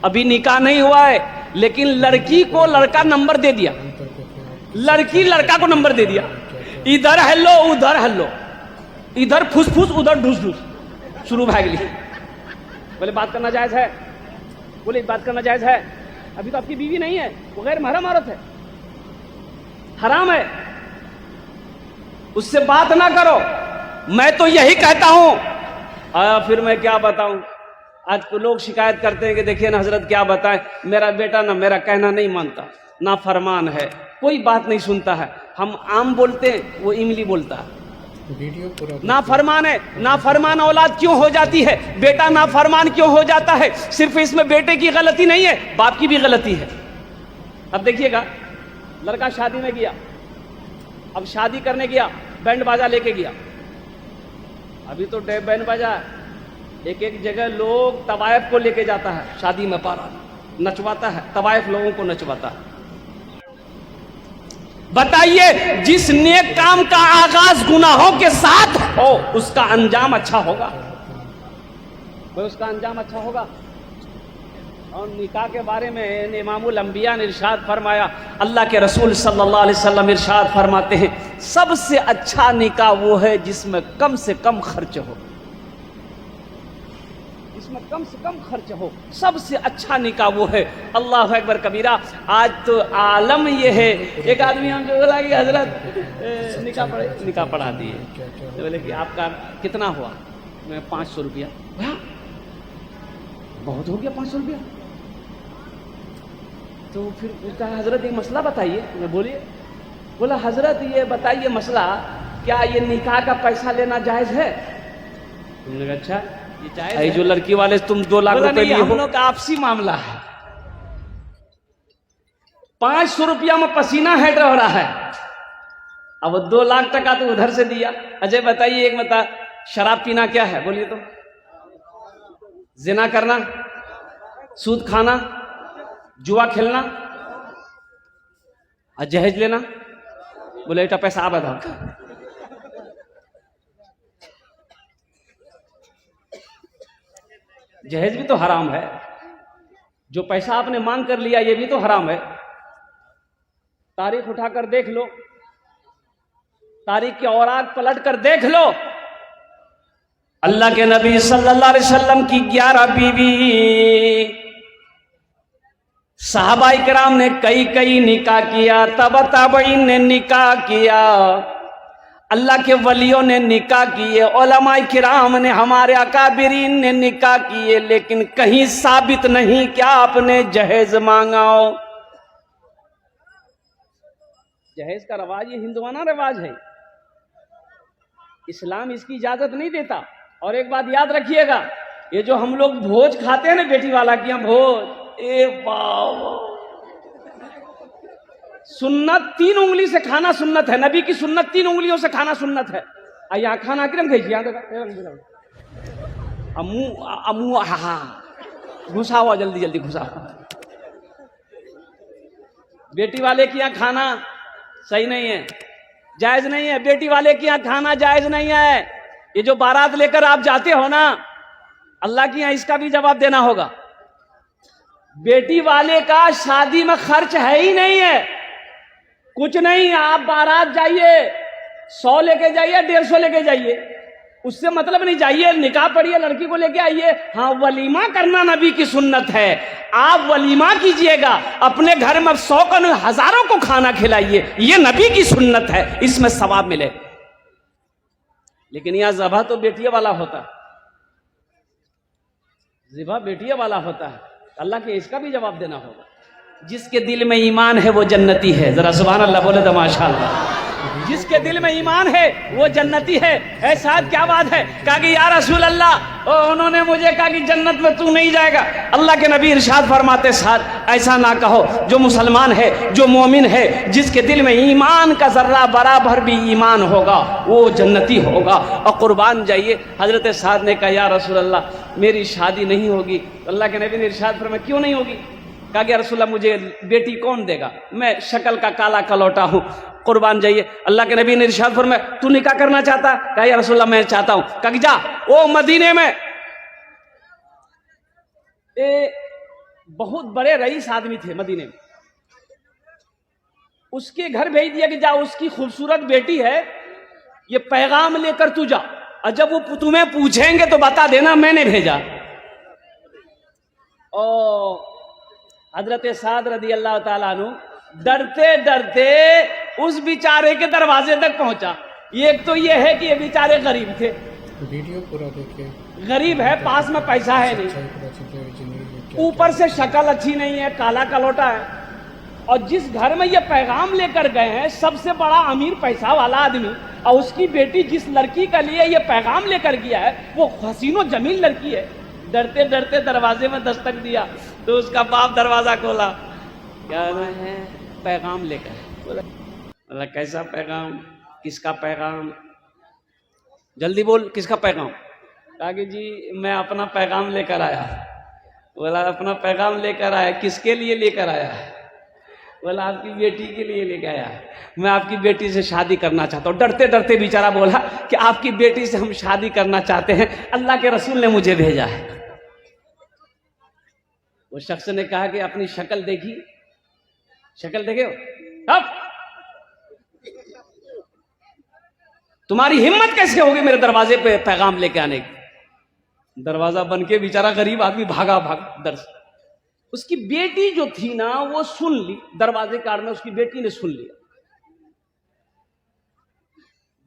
ابھی نکاح نہیں ہوا ہے لیکن لڑکی کو لڑکا نمبر دے دیا, لڑکی لڑکا کو نمبر دے دیا, ادھر ہلو ادھر ہلو, ادھر پھس پھس ادھر ڈھس ڈھس شروع بھاگ لی. بولے بات کرنا جائز ہے, بولے بات کرنا جائز ہے, ابھی تو آپ کی بیوی نہیں ہے, وہ غیر محرم عورت ہے, حرام ہے, اس سے بات نہ کرو. میں تو یہی کہتا ہوں, پھر میں کیا بتاؤں, آج لوگ شکایت کرتے ہیں کہ دیکھیے نا حضرت کیا بتائیں, میرا بیٹا نہ میرا کہنا نہیں مانتا, نہ فرمان ہے, کوئی بات نہیں سنتا ہے, ہم عام بولتے ہیں وہ املی بولتا ہے. نافرمان ہے, نافرمان اولاد کیوں ہو جاتی ہے, بیٹا نافرمان کیوں ہو جاتا ہے, صرف اس میں بیٹے کی غلطی نہیں ہے, باپ کی بھی غلطی ہے. اب دیکھیے گا, لڑکا شادی میں گیا, اب شادی کرنے گیا, بینڈ باجا لے کے گیا. ابھی تو بینڈ باجا ایک ایک جگہ لوگ طوائف کو لے کے جاتا ہے, شادی میں پارا نچواتا ہے, طوائف لوگوں کو نچواتا ہے. بتائیے جس نیک کام کا آغاز گناہوں کے ساتھ ہو اس کا انجام اچھا ہوگا, اس کا انجام اچھا ہوگا. اور نکاح کے بارے میں امام الانبیاء نے ارشاد فرمایا, اللہ کے رسول صلی اللہ علیہ وسلم ارشاد فرماتے ہیں, سب سے اچھا نکاح وہ ہے جس میں کم سے کم خرچ ہو, جس میں کم سے کم خرچ ہو, سب سے اچھا نکاح وہ ہے. اللہ اکبر کبیرہ. آج تو عالم یہ ہے, ایک آدمی ہم جو بولا کہ حضرت نکاح پڑھا دیے, بولے کہ آپ کا کتنا ہوا, میں 500 روپیہ. بہت ہو گیا 500 روپیہ. تو پھر کہا حضرت یہ مسئلہ بتائیے. میں بولیے. بولا حضرت یہ بتائیے مسئلہ, کیا یہ نکاح کا پیسہ لینا جائز ہے؟ تم نے کہا اچھا یہ جائز ہے, جو لڑکی والے تم 2 لاکھ روپے لیے, ہم لوگ کا آپسی معاملہ ہے. 500 روپیہ میں پسینہ ہٹ رہا ہے, اب 2 لاکھ ٹکا تو ادھر سے دیا. اجے بتائیے ایک بتا, شراب پینا کیا ہے بولیے تو, زنا کرنا, سود کھانا, جوا کھیلنا, اور جہیز لینا. بولے ایٹا پیسہ آپ ادا, جہیز بھی تو حرام ہے, جو پیسہ آپ نے مانگ کر لیا یہ بھی تو حرام ہے. تاریخ اٹھا کر دیکھ لو, تاریخ کے اوراق پلٹ کر دیکھ لو, اللہ کے نبی صلی اللہ علیہ وسلم کی 11 بیوی, صحابہ کرام نے کئی نکاح کیا, تابعین نے نکاح کیا, اللہ کے ولیوں نے نکاح کیے, علماء کرام نے, ہمارے اکابرین نے نکاح کیے, لیکن کہیں ثابت نہیں کہ آپ نے جہیز مانگا ہو. جہیز کا رواج یہ ہندوانہ رواج ہے, اسلام اس کی اجازت نہیں دیتا. اور ایک بات یاد رکھیے گا, یہ جو ہم لوگ بھوج کھاتے ہیں نا بیٹی والا کی بھوج, اے بابا, سنت 3 انگلی سے کھانا سنت ہے, نبی کی سنت 3 انگلیوں سے کھانا سنت ہے. یہاں کھانا کرم کھیجیے, امو گھسا ہوا, جلدی جلدی گھسا ہوا. بیٹی والے کی یہاں کھانا صحیح نہیں ہے, جائز نہیں ہے. بیٹی والے کی یہاں کھانا جائز نہیں ہے. یہ جو بارات لے کر آپ جاتے ہو نا, اللہ کی یہاں اس کا بھی جواب دینا ہوگا. بیٹی والے کا شادی میں خرچ ہے ہی نہیں ہے, کچھ نہیں. آپ بارات جائیے, 100 لے کے جائیے, 150 لے کے جائیے, اس سے مطلب نہیں. جائیے نکاح پڑھیے, لڑکی کو لے کے آئیے. ہاں ولیمہ کرنا نبی کی سنت ہے, آپ ولیمہ کیجئے گا, اپنے گھر میں 100 کا نہیں 1000 کو کھانا کھلائیے, یہ نبی کی سنت ہے, اس میں ثواب ملے. لیکن یہاں ذبح تو بیٹیے والا ہوتا, ذبح بیٹیے والا ہوتا ہے. اللہ کے اس کا بھی جواب دینا ہوگا. جس کے دل میں ایمان ہے وہ جنتی ہے. ذرا سبحان اللہ بولے تو ماشاءاللہ. جس کے دل میں ایمان ہے وہ جنتی ہے. اے ساتھ کیا بات ہے, کہا کہ یا رسول اللہ, انہوں نے مجھے کہا کہ جنت میں تو نہیں جائے گا. اللہ کے نبی ارشاد فرماتے ساتھ ایسا نہ کہو, جو مسلمان ہے, جو مومن ہے, جس کے دل میں ایمان کا ذرہ برابر بھی ایمان ہوگا وہ جنتی ہوگا. اور قربان جائیے. حضرت سعد نے کہا یا رسول اللہ میری شادی نہیں ہوگی. اللہ کے نبی نے ارشاد فرمایا کیوں نہیں ہوگی؟ کہا کہ رسول اللہ مجھے بیٹی کون دے گا, میں شکل کا کالا کلوٹا ہوں. قربان جائیے. اللہ کے نبی نے ارشاد فرمایا تو نکاح کرنا چاہتا؟ کہا یا رسول اللہ میں چاہتا ہوں. کہا کہ جا وہ مدینے میں بہت بڑے رئیس آدمی تھے مدینے میں. اس کے گھر بھیج دیا کہ جا اس کی خوبصورت بیٹی ہے, یہ پیغام لے کر تو جا, اور جب وہ تمہیں پوچھیں گے تو بتا دینا میں نے بھیجا. اور حضرت سعد رضی اللہ تعالیٰ عنہ ڈرتے ڈرتے اس بیچارے کے دروازے تک پہنچا. ایک تو یہ ہے کہ یہ بیچارے غریب تھے, ویڈیو پورا دیکھیں, غریب ہے, پاس میں پیسہ ہے نہیں, اوپر سے شکل اچھی نہیں ہے, کالا کلوٹا ہے. اور جس گھر میں یہ پیغام لے کر گئے ہیں سب سے بڑا امیر پیسہ والا آدمی, اور اس کی بیٹی جس لڑکی کا لیے یہ پیغام لے کر گیا ہے وہ حسین و جمیل لڑکی ہے. ڈرتے ڈرتے دروازے میں دستک دیا تو اس کا باپ دروازہ کھولا. کیا ہے؟ پیغام لے کر. بولا کیسا پیغام, کس کا پیغام, جلدی بول کس کا پیغام. کہا کہ جی میں اپنا پیغام لے کر آیا. بولا اپنا پیغام لے کر آیا, کس کے لیے لے کر آیا؟ بولا آپ کی بیٹی کے لیے لے کے آیا, میں آپ کی بیٹی سے شادی کرنا چاہتا ہوں. ڈرتے ڈرتے بیچارہ بولا کہ آپ کی بیٹی سے ہم شادی کرنا چاہتے ہیں, اللہ کے رسول نے مجھے بھیجا ہے. وہ شخص نے کہا کہ اپنی شکل دیکھی, شکل دیکھے ہو, اب تمہاری ہمت کیسے ہوگی میرے دروازے پہ پیغام لے کے آنے کی؟ دروازہ بن کے بیچارہ غریب آدمی بھاگا در سے. اس کی بیٹی جو تھی نا وہ سن لی, دروازے کار میں اس کی بیٹی نے سن لیا.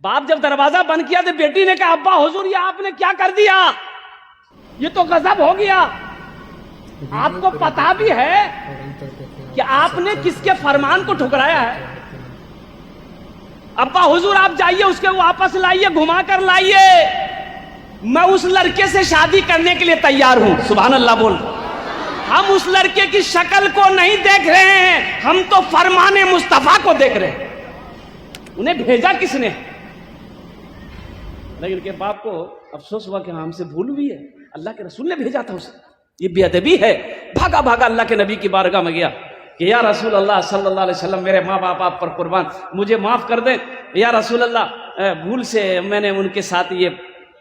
باپ جب دروازہ بند کیا تو بیٹی نے کہا ابا حضور یہ آپ نے کیا کر دیا, یہ تو غضب ہو گیا. آپ کو پتا بھی ہے کہ آپ نے کس کے فرمان کو ٹھکرایا ہے. ابا حضور آپ جائیے اس کے واپس لائیے, گھما کر لائیے, میں اس لڑکے سے شادی کرنے کے لیے تیار ہوں. سبحان اللہ بول. ہم اس لڑکے کی شکل کو نہیں دیکھ رہے ہیں, ہم تو فرمان مصطفیٰ کو دیکھ رہے ہیں. انہیں بھیجا کس نے؟ لیکن کے باپ کو افسوس ہوا کہ ہم سے بھول ہوئی ہے, اللہ کے رسول نے بھیجا تھا اسے. یہ بے ادبی ہے. بھاگا بھاگا اللہ کے نبی کی بارگاہ میں گیا کہ یا رسول اللہ صلی اللہ علیہ وسلم میرے ماں باپ آپ پر قربان, مجھے معاف کر دیں. یا رسول اللہ بھول سے میں نے ان کے ساتھ یہ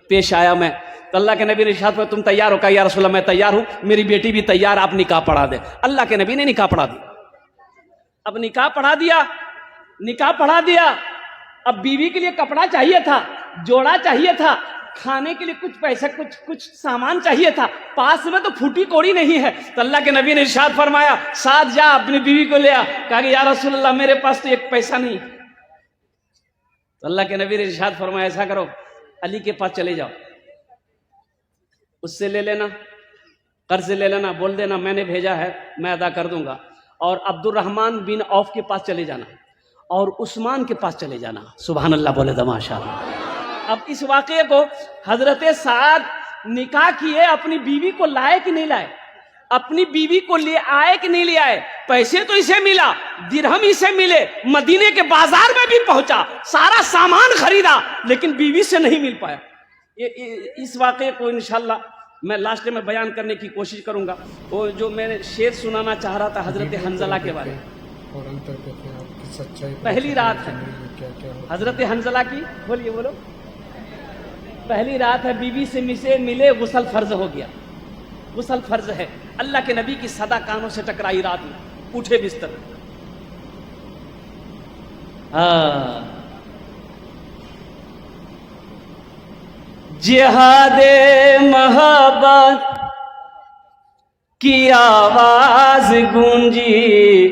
پیش آیا. میں تو اللہ کے نبی نے ارشاد فرمایا تم تیار ہو؟ کہا یا رسول اللہ میں تیار ہوں, میری بیٹی بھی تیار, آپ نکاح پڑھا دیں. اللہ کے نبی نے نکاح پڑھا دیا. اب نکاح پڑھا دیا, نکاح پڑھا دیا. اب بیوی کے لیے کپڑا چاہیے تھا, جوڑا چاہیے تھا, کھانے کے لیے کچھ پیسہ کچھ سامان چاہیے تھا, پاس میں تو پھوٹی کوڑی نہیں ہے. تو اللہ کے نبی نے ارشاد فرمایا ساتھ جا اپنی بیوی کو لے آ. کہا کہ یا رسول اللہ میرے پاس تو ایک پیسہ نہیں. تو اللہ کے نبی نے ارشاد فرمایا ایسا کرو علی کے پاس چلے جاؤ, اس سے لے لینا, قرض لے لینا, بول دینا میں نے بھیجا ہے میں ادا کر دوں گا. اور عبد الرحمن بن عوف کے پاس چلے جانا اور عثمان کے پاس چلے جانا. سبحان اللہ بولے تو ماشاء اللہ. اب اس واقعے کو حضرت سعد نکاح کیے, اپنی بیوی کو لائے کہ نہیں لائے, اپنی بیوی کو لے آئے کہ نہیں لے آئے. پیسے تو اسے ملا, درہم اسے ملے, مدینے کے بازار میں بھی پہنچا, سارا سامان خریدا, لیکن بیوی سے نہیں مل پایا. اس واقعے کو انشاءاللہ میں لاسٹ میں بیان کرنے کی کوشش کروں گا. وہ جو میں نے شعر سنانا چاہ رہا تھا حضرت حنظلہ کے بارے میں. پہلی رات ہے حضرت حنظلہ کی, بولیے بولو. پہلی رات ہے, بیوی سے ملے, غسل فرض ہو گیا. غسل فرض ہے. اللہ کے نبی کی صدا کانوں سے ٹکرائی رات میں, اٹھے بستر. جہاد محبت کی آواز گونجی,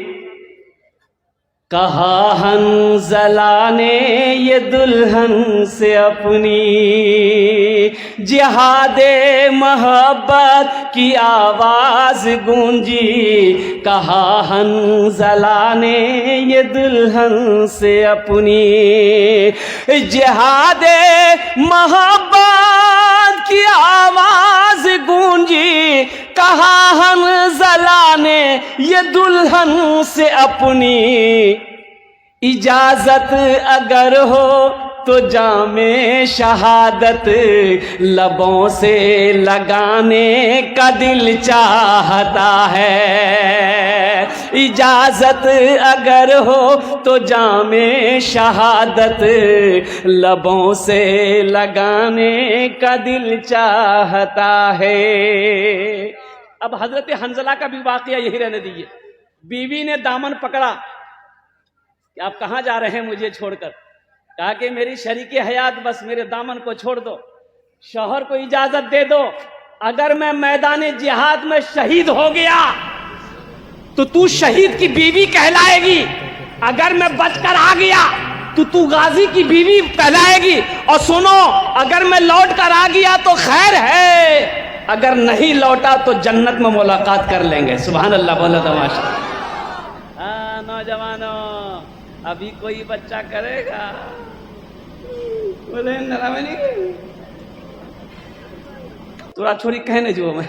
کہا حنظلہ نے یہ دلہن سے اپنی. جہاد محبت کی آواز گونجی, کہا حنظلہ نے یہ دلہن سے اپنی. جہاد محبت کی آواز گونجی, کہا حنظلہ نے یہ دلہن سے اپنی. اجازت اگر ہو تو جام شہادت لبوں سے لگانے کا دل چاہتا ہے. اجازت اگر ہو تو جام شہادت لبوں سے لگانے کا دل چاہتا ہے. اب حضرت حنزلہ کا بھی واقعہ یہی رہنے دیجیے. بیوی نے دامن پکڑا کہ آپ کہاں جا رہے ہیں مجھے چھوڑ کر. کہا کہ میری شریک حیات بس میرے دامن کو چھوڑ دو. شوہر کو اجازت دے دو, اگر میں میدان جہاد میں شہید ہو گیا تو شہید کی بیوی کہلائے گی, اگر میں بچ کر آ گیا تو غازی کی بیوی کہلائے گی. اور سنو, اگر میں لوٹ کر آ گیا تو خیر ہے, اگر نہیں لوٹا تو جنت میں ملاقات کر لیں گے. سبحان اللہ, بولا تماشا. نوجوانوں, ابھی کوئی بچہ کرے گا؟ بولے نہیں, تھوڑا چھوڑی کہنے جو میں